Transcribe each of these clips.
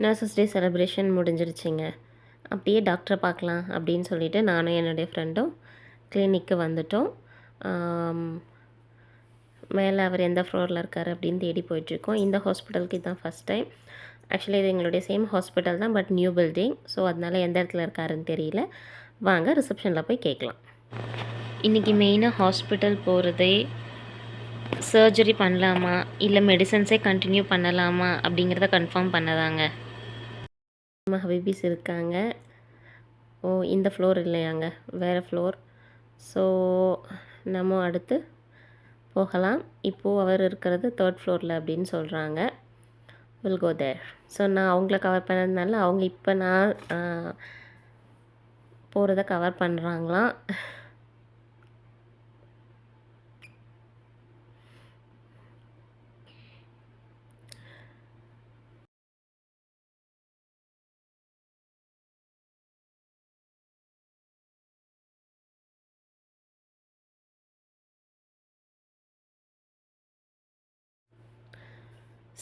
Nurses day celebration முடிஞ்சிருச்சுங்க. அப்படியே டாக்டரை பார்க்கலாம் அப்படின்னு சொல்லிட்டு நானும் என்னுடைய ஃப்ரெண்டும் கிளினிக்கு வந்துட்டோம். மேலே அவர் எந்த ஃப்ளோரில் இருக்கார் அப்படின்னு தேடி போயிட்டுருக்கோம். இந்த ஹாஸ்பிட்டலுக்கு இதுதான் ஃபஸ்ட் டைம். ஆக்சுவலி இது எங்களுடைய சேம் ஹாஸ்பிட்டல் தான், பட் நியூ பில்டிங். ஸோ அதனால் எந்த இடத்துல இருக்காருன்னு தெரியல. வாங்க ரிசப்ஷனில் போய் கேட்கலாம். இன்றைக்கி மெயினாக ஹாஸ்பிட்டல் போகிறதே சர்ஜரி பண்ணலாமா இல்லை மெடிசன்ஸே கண்டினியூ பண்ணலாமா அப்படிங்கிறத கன்ஃபார்ம் பண்ணதாங்க. நம்ம ஹபீபிஸ் இருக்காங்க. ஓ, இந்த ஃப்ளோர் இல்லையாங்க, வேறு ஃப்ளோர். ஸோ நம்ம அடுத்து போகலாம். இப்போது அவர் இருக்கிறது 3rd ஃப்ளோரில் அப்படின்னு சொல்கிறாங்க. Will go there. ஸோ நான் அவங்கள கவர் பண்ணதுனால அவங்க இப்போ நான் போகிறத கவர் பண்ணுறாங்களாம்.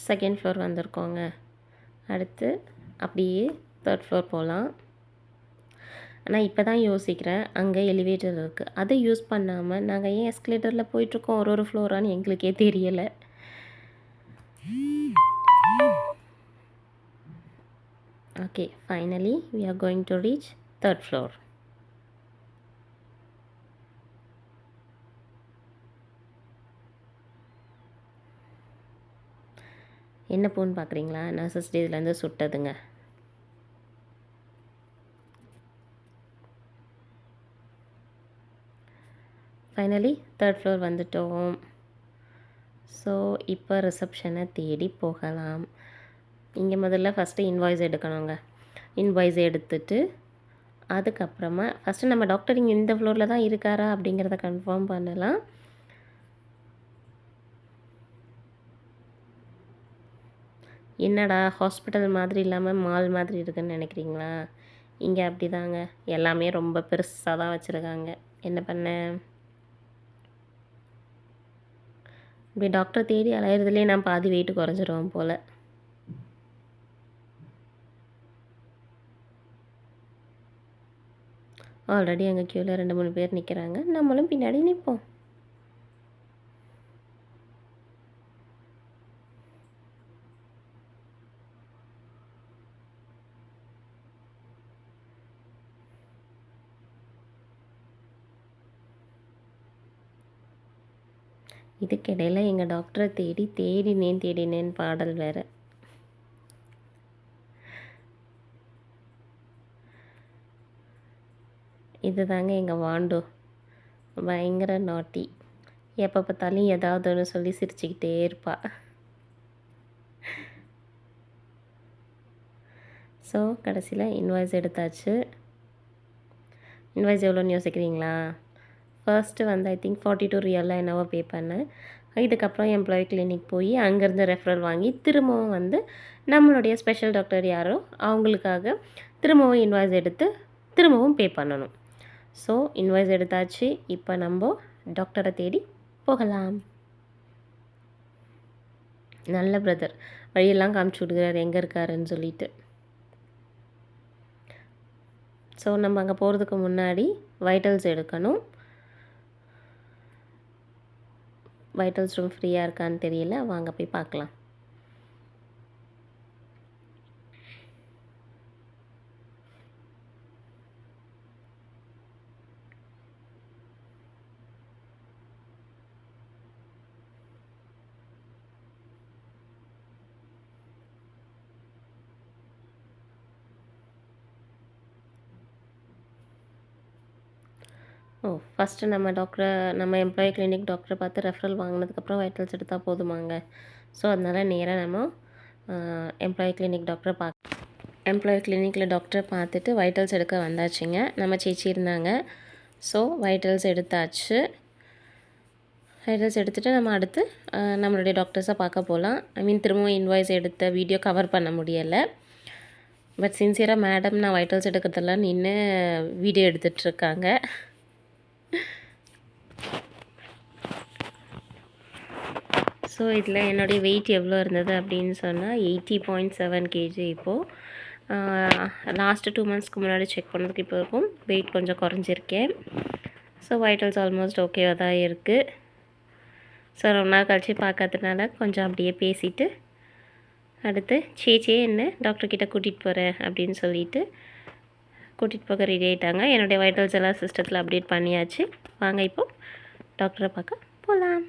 செகண்ட் ஃப்ளோர் வந்திருக்கோங்க. அடுத்து அப்படியே 3rd ஃப்ளோர் போகலாம். ஆனால் இப்போ தான் யோசிக்கிறேன், அங்கே எலிவேட்டர் இருக்குது, அதை யூஸ் பண்ணாமல் நாங்கள் ஏன் எஸ்கலேட்டரில் போயிட்டுருக்கோம் ஒரு ஃப்ளோரான்னு எங்களுக்கே தெரியலை. Okay, finally we are going to reach 3rd floor. என்ன பூன்னு பார்க்குறீங்களா? நர்சஸ் டேலேருந்து சுட்டதுங்க. ஃபைனலி 3rd ஃப்ளோர் வந்துட்டோம். ஸோ இப்போ ரிசப்ஷனை தேடி போகலாம். இங்கே முதல்ல ஃபஸ்ட்டு இன்வாய்ஸ் எடுக்கணுங்க. இன்வாய்ஸ் எடுத்துட்டு அதுக்கப்புறமா ஃபஸ்ட்டு நம்ம டாக்டர் இங்கே இந்த ஃப்ளோரில் தான் இருக்காரா அப்படிங்கிறத கன்ஃபார்ம் பண்ணலாம். என்னடா ஹாஸ்பிட்டல் மாதிரி இல்லாமல் மால் மாதிரி இருக்குதுன்னு நினைக்கிறீங்களா? இங்கே அப்படி தாங்க, எல்லாமே ரொம்ப பெருசாக தான் வச்சுருக்காங்க. என்ன பண்ண, இப்படி டாக்டரை தேடி அலையிறதுலேயே நான் பாதி வெயிட்டு குறைஞ்சிருவேன் போல். ஆல்ரெடி அங்கே க்யூவில் 2-3 பேர் நிற்கிறாங்க, நம்மளும் பின்னாடி நிற்போம். இதுக்கிடையில் எங்கள் டாக்டரை தேடினேன் பாடல் வேறு. இது தாங்க எங்கள் வாண்டு, பயங்கர நாட்டி. எப்போ பார்த்தாலும் ஏதாவது ஒன்று சொல்லி சிரிச்சுக்கிட்டே இருப்பா. ஸோ கடைசியில் இன்வாய்ஸ் எடுத்தாச்சு. இன்வாய்ஸ் எவ்வளோன்னு யோசிக்கிறீங்களா? ஃபர்ஸ்ட்டு வந்து ஐ திங்க் 42 ரியலாக என்னவோ பே பண்ணேன். இதுக்கப்புறம் எம்ப்ளாயி கிளினிக் போய் அங்கேருந்து ரெஃபரல் வாங்கி திரும்பவும் வந்து நம்மளுடைய ஸ்பெஷல் டாக்டர் யாரோ அவங்களுக்காக திரும்பவும் இன்வாய்ஸ் எடுத்து திரும்பவும் பே பண்ணணும். ஸோ இன்வாய்ஸ் எடுத்தாச்சு. இப்போ நம்ம டாக்டரை தேடி போகலாம். நல்ல பிரதர் வழியெல்லாம் காமிச்சு விடுகிறார் எங்கே இருக்காருன்னு சொல்லிட்டு. ஸோ நம்ம அங்கே போகிறதுக்கு முன்னாடி வைட்டல்ஸ் எடுக்கணும். வைட்டல்ஸ் ரூம் ஃப்ரீயாக இருக்கான்னு தெரியல, வாங்க போய் பார்க்கலாம். ஃபஸ்ட்டு நம்ம எம்ப்ளாயி கிளினிக் டாக்டரை பார்த்து ரெஃபரல் வாங்கினதுக்கப்புறம் வைட்டல்ஸ் எடுத்தால் போதுமாங்க. ஸோ அதனால் நேராக நம்ம எம்ப்ளாயி கிளினிக்கில் டாக்டரை பார்த்துட்டு வைட்டல்ஸ் எடுக்க வந்தாச்சுங்க. நம்ம சேச்சி இருந்தாங்க. ஸோ வைட்டல்ஸ் எடுத்தாச்சு. வைட்டல்ஸ் எடுத்துகிட்டு நம்ம அடுத்து நம்மளுடைய டாக்டர்ஸை பார்க்க போகலாம். திரும்பவும் இன்வாய்ஸ் எடுத்த வீடியோ கவர் பண்ண முடியலை. பட் சின்சியராக மேடம் நான் வைட்டல்ஸ் எடுக்கிறதெல்லாம் நின்று வீடியோ எடுத்துகிட்ருக்காங்க. ஸோ இதில் என்னுடைய வெயிட் எவ்வளோ இருந்தது அப்படின்னு சொன்னால் 80.7 கேஜி இப்போது. லாஸ்ட்டு 2 மந்த்ஸ்க்கு முன்னாடி செக் பண்ணதுக்கு இப்போ இருக்கும் வெயிட் கொஞ்சம் குறைஞ்சிருக்கேன். ஸோ வைட்டல்ஸ் ஆல்மோஸ்ட் ஓகேவாக தான் இருக்குது. ஸோ ரொம்ப நாள் கழிச்சு பார்க்கறதுனால கொஞ்சம் அப்படியே பேசிவிட்டு அடுத்து சேச்சியே என்ன டாக்டர்கிட்ட கூட்டிகிட்டு போகிறேன் அப்படின்னு சொல்லிட்டு கூட்டிகிட்டு போக ரெடி ஆகிட்டாங்க. என்னுடைய வைட்டல்ஸ் எல்லாம் சிஸ்டத்தில் அப்டேட் பண்ணியாச்சு. வாங்க இப்போது டாக்டரை பார்க்க போகலாம்.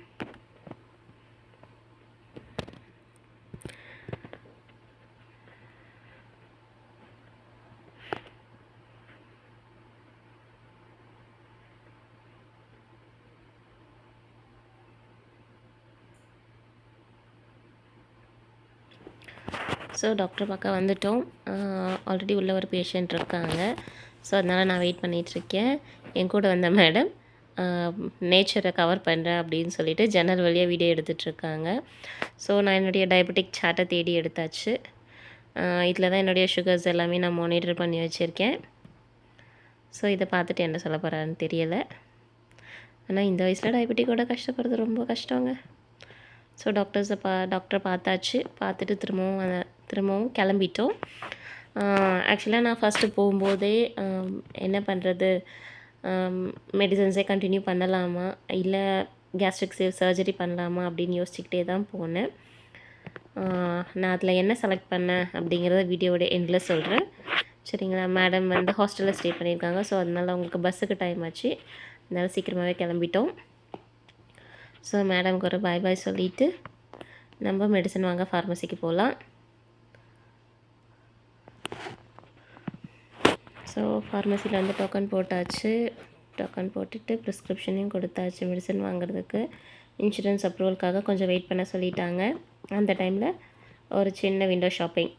ஸோ டாக்டர் பார்க்க வந்துட்டோம். ஆல்ரெடி உள்ள ஒரு பேஷண்ட் இருக்காங்க. ஸோ அதனால் நான் வெயிட் பண்ணிகிட்ருக்கேன். என் கூட வந்த மேடம் நேச்சரை கவர் பண்ணுறேன் அப்படின்னு சொல்லிட்டு ஜன்னல் வழியாக வீடியோ எடுத்துகிட்ருக்காங்க. ஸோ நான் என்னுடைய டயபெட்டிக் சார்ட்டை தேடி எடுத்தாச்சு. இதில் தான் என்னுடைய சுகர்ஸ் எல்லாமே நான் மானிட்டர் பண்ணி வச்சுருக்கேன். ஸோ இதை பார்த்துட்டு என்ன சொல்ல போகிறான்னு தெரியலை. ஆனால் இந்த வயசில் டயபெட்டிக்கோட கஷ்டப்படுறது ரொம்ப கஷ்டங்க. ஸோ டாக்டரை பார்த்தாச்சு. பார்த்துட்டு திரும்பவும் கிளம்பிட்டோம். ஆக்சுவலாக நான் ஃபஸ்ட்டு போகும்போதே என்ன பண்ணுறது, மெடிசன்ஸே கண்டினியூ பண்ணலாமா இல்லை கேஸ்ட்ரிக் சர்ஜரி பண்ணலாமா அப்படின்னு யோசிச்சுக்கிட்டே தான் போனேன். நான் அதில் என்ன செலக்ட் பண்ணேன் அப்படிங்கிறத வீடியோவோட எண்டில் சொல்கிறேன். சரிங்களா? மேடம் வந்து ஹாஸ்டலில் ஸ்டே பண்ணியிருக்காங்க. ஸோ அதனால் அவங்களுக்கு பஸ்ஸுக்கு டைம் ஆச்சு. அதனால் சீக்கிரமாகவே கிளம்பிட்டோம். ஸோ மேடம்க்கு ஒரு பாய் சொல்லிவிட்டு நம்ம மெடிசன் வாங்க ஃபார்மசிக்கு போகலாம். ஸோ ஃபார்மசியில் வந்து டோக்கன் போட்டாச்சு. டோக்கன் போட்டுட்டு ப்ரிஸ்கிரிப்ஷனையும் கொடுத்தாச்சு மெடிசன் வாங்குறதுக்கு. இன்சூரன்ஸ் அப்ரூவலுக்காக கொஞ்சம் வெயிட் பண்ண சொல்லிட்டாங்க. அந்த டைமில் ஒரு சின்ன விண்டோ ஷாப்பிங்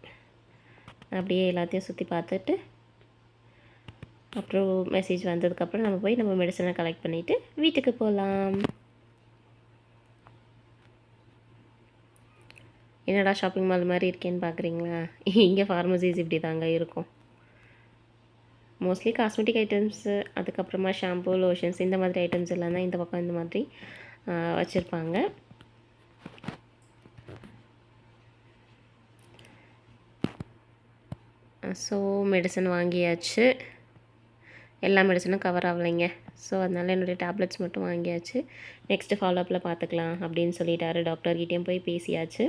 அப்படியே எல்லாத்தையும் சுற்றி பார்த்துட்டு அப்ரூவ் மெசேஜ் வந்ததுக்கப்புறம் நம்ம போய் நம்ம மெடிசனை கலெக்ட் பண்ணிவிட்டு வீட்டுக்கு போகலாம். என்னடா ஷாப்பிங் மால் மாதிரி இருக்கேன்னு பார்க்குறீங்களா? இங்கே ஃபார்மசிஸ் இப்படி தாங்க இருக்கும். மோஸ்ட்லி காஸ்மெட்டிக் ஐட்டம்ஸு, அதுக்கப்புறமா ஷாம்பூ, லோஷன்ஸ் இந்த மாதிரி ஐட்டம்ஸ் எல்லாம் தான் இந்த பக்கம் இந்த மாதிரி வச்சுருப்பாங்க. ஸோ மெடிசன் வாங்கியாச்சு. எல்லா மெடிசனும் கவர் ஆகலைங்க. ஸோ அதனால் என்னுடைய டேப்லெட்ஸ் மட்டும் வாங்கியாச்சு. நெக்ஸ்ட்டு ஃபாலோஅப்பில் பார்த்துக்கலாம் அப்படின்னு சொல்லிட்டாரு. டாக்டர்கிட்டையும் போய் பேசியாச்சு.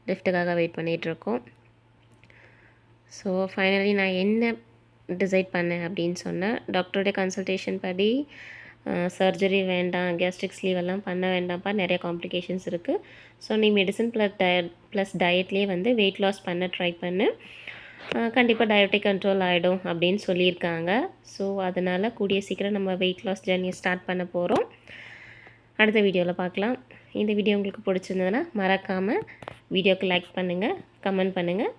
லிஃப்ட்டுக்காக வெயிட் பண்ணிகிட்ருக்கோம். ஸோ ஃபைனலி நான் என்ன டிசைட் பண்ணேன் அப்படின்னு சொன்னேன், டாக்டருடைய கன்சல்டேஷன் படி சர்ஜரி வேண்டாம், கேஸ்ட்ரிக் ஸ்லீவ் எல்லாம் பண்ண வேண்டாம்ப்பா, நிறைய காம்ப்ளிகேஷன்ஸ் இருக்குது. ஸோ நீ மெடிசன் ப்ளஸ் டயட்லேயே வந்து வெயிட் லாஸ் பண்ண ட்ரை பண்ணு, கண்டிப்பாக டயபெட்டிக் கண்ட்ரோல் ஆகிடும் அப்படின்னு சொல்லியிருக்காங்க. ஸோ அதனால் கூடிய சீக்கிரம் நம்ம வெயிட் லாஸ் ஜர்னியை ஸ்டார்ட் பண்ண போகிறோம். அடுத்த வீடியோவில் பார்க்கலாம். இந்த வீடியோ உங்களுக்கு பிடிச்சிருந்ததுன்னா மறக்காமல் வீடியோக்கு லைக் பண்ணுங்கள், கமெண்ட் பண்ணுங்கள்,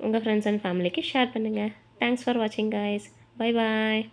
உங்கள் ஃப்ரெண்ட்ஸ் அண்ட் ஃபேமிலிக்கு ஷேர் பண்ணுங்கள். தேங்க்ஸ் ஃபார் வாட்சிங் கைஸ். Bye bye.